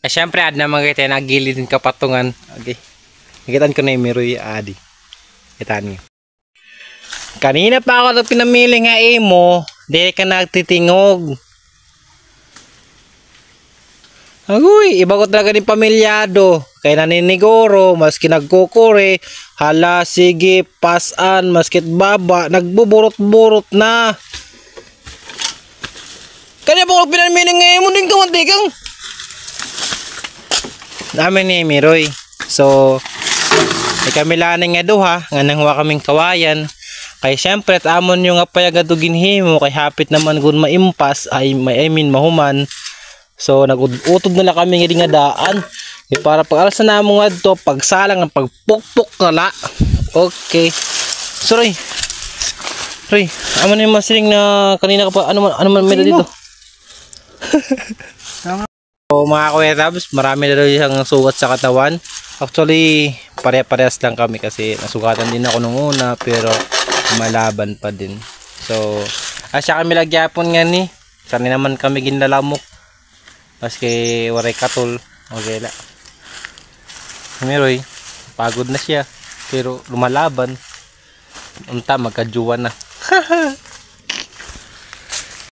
Siyempre, ad na mga tayo nagilid din kapatungan. Okay. Nakitaan ko na yung Miroy adi. Kitaan niyo. Kanina pa ako na pinamili nga mo. Dili ka nagtitingog. Agoy, iba ko talaga din pamilyado. Kaya naniniguro, maski nagkukure. Hala, sige, pasan, maskit baba. Nagbuburot-burot na. Kanya po ko pinamili nga mo din kamantikang. Namin ni Miroy. So, kami laning nga duha. Nga nangwa kaming kawayan. Kay syempre amon yung apayagadugin himo kay hapit naman gun maimpas ay I mean mahuman. So nagutod na lang kami nga daan. Para pag alas na mo ngadto pagsalang ang pagpukpok kala. Okay. Sorry. Roy, amo na yung masiling na kanina ka pa ano man meron dito. So mga kuya tabs, marami na daw siyang sugat sa katawan. Actually, pare-parehas lang kami kasi nasugatan din ako nung una pero malaban pa din. So, asya kami lagyapon nga ni. Sani naman kami ginlalamok. Maski waray katol. Okay la. Miroy, pagod na siya. Pero lumalaban. Unta magkajuwan na.